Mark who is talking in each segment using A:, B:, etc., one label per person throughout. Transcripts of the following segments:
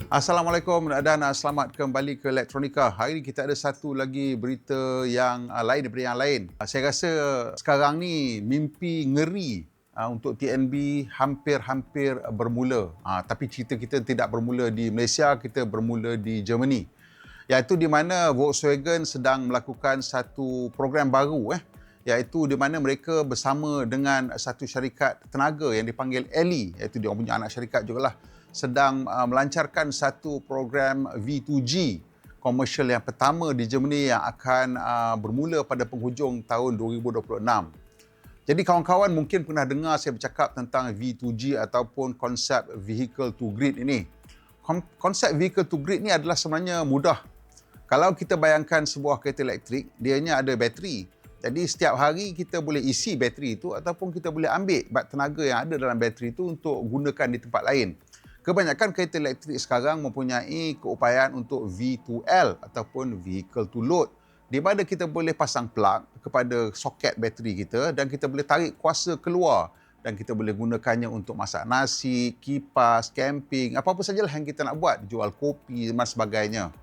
A: Assalamualaikum dan selamat kembali ke Elektronika. Hari ini kita ada satu lagi berita yang lain daripada yang lain. Saya rasa sekarang ni mimpi ngeri untuk TNB hampir-hampir bermula. Tapi cerita kita tidak bermula di Malaysia, kita bermula di Germany. Iaitu di mana Volkswagen sedang melakukan satu program baru iaitu di mana mereka bersama dengan satu syarikat tenaga yang dipanggil ELI, iaitu dia punya anak syarikat jugalah, sedang melancarkan satu program V2G komersial yang pertama di Germany yang akan bermula pada penghujung tahun 2026. Jadi kawan-kawan mungkin pernah dengar saya bercakap tentang V2G ataupun konsep vehicle to grid ini. Konsep vehicle to grid ni adalah sebenarnya mudah. Kalau kita bayangkan sebuah kereta elektrik, dianya ada bateri. Jadi setiap hari kita boleh isi bateri itu ataupun kita boleh ambil tenaga yang ada dalam bateri itu untuk gunakan di tempat lain. Kebanyakan kereta elektrik sekarang mempunyai keupayaan untuk V2L ataupun vehicle to load, di mana kita boleh pasang plug kepada soket bateri kita dan kita boleh tarik kuasa keluar dan kita boleh gunakannya untuk masak nasi, kipas, camping, apa-apa sajalah yang kita nak buat, jual kopi dan sebagainya.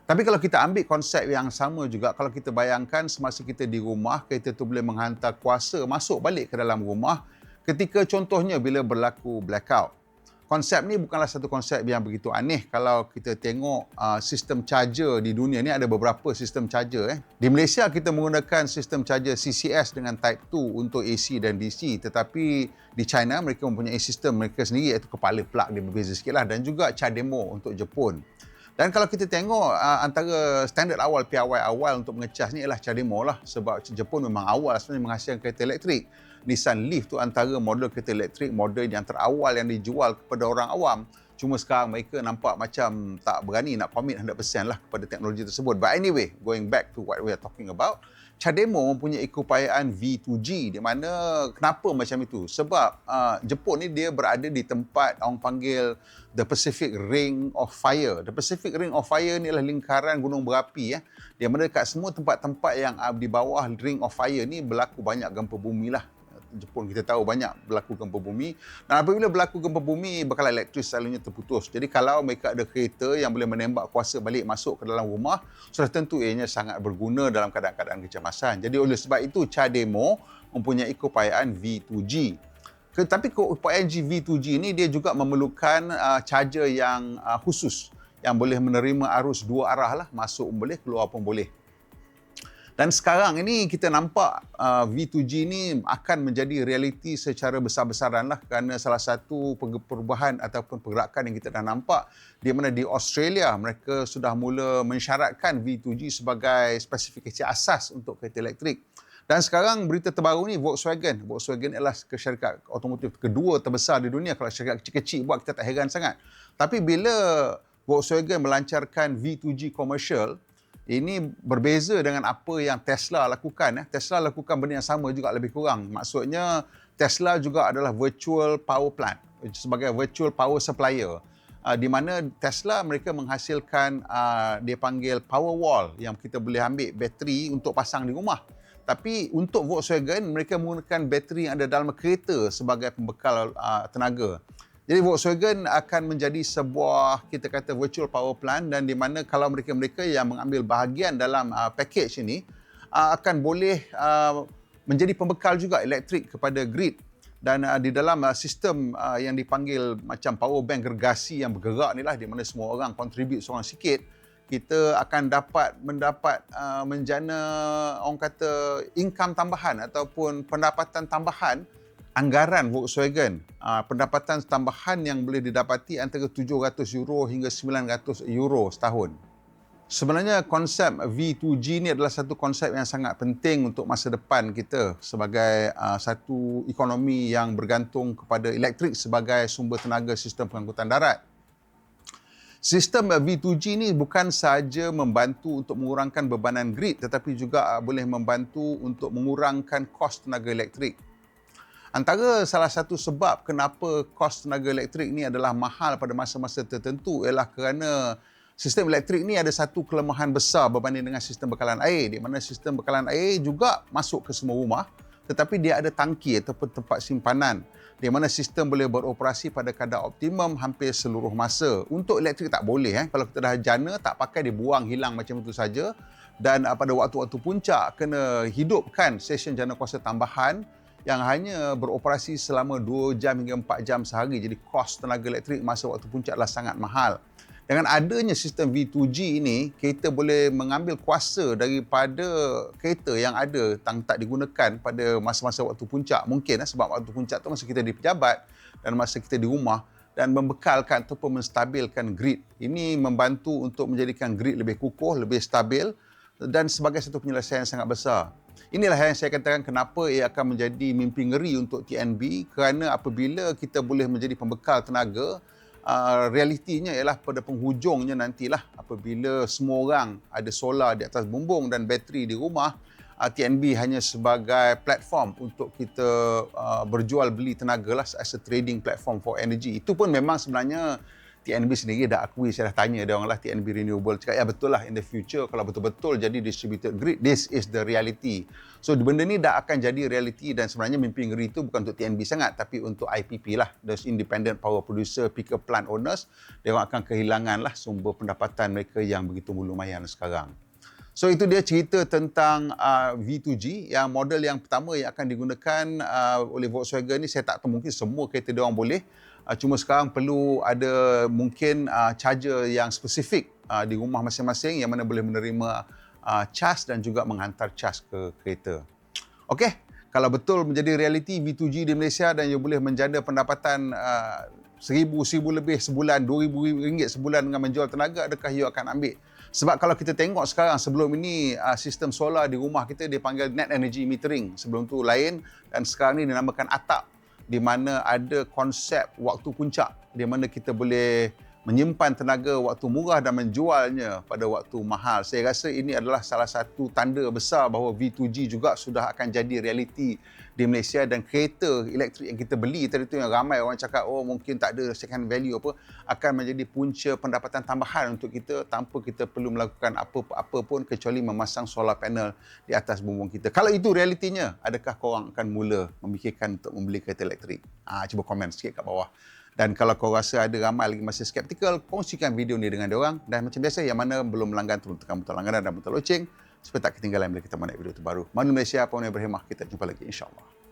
A: Tapi kalau kita ambil konsep yang sama juga, kalau kita bayangkan semasa kita di rumah, kereta tu boleh menghantar kuasa masuk balik ke dalam rumah ketika contohnya bila berlaku blackout. Konsep ni bukanlah satu konsep yang begitu aneh. Kalau kita tengok sistem charger di dunia ni, ada beberapa sistem charger. Di Malaysia kita menggunakan sistem charger CCS dengan Type 2 untuk AC dan DC. Tetapi di China mereka mempunyai sistem mereka sendiri, iaitu kepala plug dia berbeza sikit lah, dan juga CHAdeMO untuk Jepun. Dan kalau kita tengok antara standard awal, piawai awal untuk mengecas ni ialah CHAdeMO lah, sebab Jepun memang awal sebenarnya menghasilkan kereta elektrik. Nissan Leaf tu antara model kereta elektrik model yang terawal yang dijual kepada orang awam. Cuma sekarang mereka nampak macam tak berani nak commit 100% lah kepada teknologi tersebut. But anyway, going back to what we are talking about, CHAdeMO mempunyai keupayaan V2G, di mana kenapa macam itu? Sebab Jepun ni dia berada di tempat orang panggil The Pacific Ring of Fire. The Pacific Ring of Fire ni adalah lingkaran gunung berapi di mana dekat semua tempat-tempat yang di bawah Ring of Fire ni berlaku banyak gempa bumi lah. Jepun kita tahu banyak berlaku gempa bumi, dan apabila berlaku gempa bumi bekalan elektrik selalunya terputus. Jadi kalau mereka ada kereta yang boleh menembak kuasa balik masuk ke dalam rumah, sudah tentu ianya sangat berguna dalam keadaan-keadaan kecemasan. Jadi oleh sebab itu CHAdeMO mempunyai keupayaan V2G. Tetapi keupayaan V2G ini dia juga memerlukan charger yang khusus yang boleh menerima arus dua arah lah, masuk pun boleh, keluar pun boleh. Dan sekarang ini kita nampak V2G ini akan menjadi realiti secara besar-besaran lah, kerana salah satu perubahan ataupun pergerakan yang kita dah nampak di mana di Australia mereka sudah mula mensyaratkan V2G sebagai spesifikasi asas untuk kereta elektrik. Dan sekarang berita terbaru ni, Volkswagen ialah syarikat automotif kedua terbesar di dunia. Kalau syarikat kecil-kecil buat kita tak heran sangat. Tapi bila Volkswagen melancarkan V2G komersial, ini berbeza dengan apa yang Tesla lakukan. Tesla lakukan benda yang sama juga lebih kurang. Maksudnya Tesla juga adalah virtual power plant sebagai virtual power supplier. Di mana Tesla mereka menghasilkan dia panggil power wall yang kita boleh ambil bateri untuk pasang di rumah. Tapi untuk Volkswagen mereka menggunakan bateri yang ada dalam kereta sebagai pembekal tenaga. Jadi Volkswagen akan menjadi sebuah kita kata virtual power plant, dan di mana kalau mereka-mereka yang mengambil bahagian dalam package ini akan boleh menjadi pembekal juga elektrik kepada grid. Dan di dalam sistem yang dipanggil macam power bank gergasi yang bergerak ni lah, di mana semua orang contribute seorang sikit, kita akan mendapat menjana orang kata income tambahan ataupun pendapatan tambahan. Anggaran Volkswagen, pendapatan tambahan yang boleh didapati antara €700 hingga €900 setahun. Sebenarnya konsep V2G ni adalah satu konsep yang sangat penting untuk masa depan kita sebagai satu ekonomi yang bergantung kepada elektrik sebagai sumber tenaga sistem pengangkutan darat. Sistem V2G ni bukan sahaja membantu untuk mengurangkan bebanan grid, tetapi juga boleh membantu untuk mengurangkan kos tenaga elektrik. Antara salah satu sebab kenapa kos tenaga elektrik ni adalah mahal pada masa-masa tertentu ialah kerana sistem elektrik ni ada satu kelemahan besar berbanding dengan sistem bekalan air, di mana sistem bekalan air juga masuk ke semua rumah, tetapi dia ada tangki ataupun tempat simpanan di mana sistem boleh beroperasi pada kadar optimum hampir seluruh masa. Untuk elektrik tak boleh. Kalau kita dah jana, tak pakai, dia buang hilang macam itu saja. Dan pada waktu-waktu puncak, kena hidupkan stesen jana kuasa tambahan yang hanya beroperasi selama 2 jam hingga 4 jam sehari. Jadi kos tenaga elektrik masa waktu puncak adalah sangat mahal. Dengan adanya sistem V2G ini, kereta boleh mengambil kuasa daripada kereta yang ada tak digunakan pada masa-masa waktu puncak. Mungkin sebab waktu puncak tu masa kita di pejabat dan masa kita di rumah, dan membekalkan ataupun menstabilkan grid. Ini membantu untuk menjadikan grid lebih kukuh, lebih stabil dan sebagai satu penyelesaian yang sangat besar. Inilah yang saya katakan kenapa ia akan menjadi mimpi ngeri untuk TNB, kerana apabila kita boleh menjadi pembekal tenaga, realitinya ialah pada penghujungnya nantilah apabila semua orang ada solar di atas bumbung dan bateri di rumah, TNB hanya sebagai platform untuk kita berjual beli tenaga lah, as a trading platform for energy. Itu pun memang sebenarnya TNB sendiri dah akui, saya dah tanya dia orang lah, TNB Renewable cakap ya betul lah, in the future kalau betul-betul jadi distributed grid, this is the reality. So benda ni dah akan jadi reality, dan sebenarnya mimpi ngeri itu bukan untuk TNB sangat, tapi untuk IPP lah, those independent power producer, peaker plant owners. Dia orang akan kehilangan lah sumber pendapatan mereka yang begitu lumayan sekarang. So itu dia cerita tentang V2G, yang model yang pertama yang akan digunakan oleh Volkswagen ni. Saya tak tahu, mungkin semua kereta dia orang boleh. Cuma sekarang perlu ada mungkin charger yang spesifik di rumah masing-masing yang mana boleh menerima cas dan juga menghantar cas ke kereta. Okey, kalau betul menjadi realiti V2G di Malaysia dan ia boleh menjana pendapatan RM1,000 lebih sebulan, RM2,000 sebulan dengan menjual tenaga, adakah you akan ambil? Sebab kalau kita tengok sekarang, sebelum ini sistem solar di rumah kita dipanggil net energy metering. Sebelum tu lain, dan sekarang ni dinamakan ATAP, di mana ada konsep waktu puncak, di mana kita boleh menyimpan tenaga waktu murah dan menjualnya pada waktu mahal. Saya rasa ini adalah salah satu tanda besar bahawa V2G juga sudah akan jadi realiti di Malaysia, dan kereta elektrik yang kita beli tadi tu, yang ramai orang cakap oh mungkin tak ada second value apa, akan menjadi punca pendapatan tambahan untuk kita tanpa kita perlu melakukan apa-apa pun kecuali memasang solar panel di atas bumbung kita. Kalau itu realitinya, adakah korang akan mula memikirkan untuk membeli kereta elektrik? Cuba komen sikit kat bawah. Dan kalau kau rasa ada ramai lagi masih skeptikal, kongsikan video ni dengan diorang. Dan macam biasa, yang mana belum melanggan, tolong tekan butang langganan dan butang loceng supaya tak ketinggalan bila kita naik video terbaru. Manu Malaysia, Puan Ibrahimah. Kita jumpa lagi insyaAllah.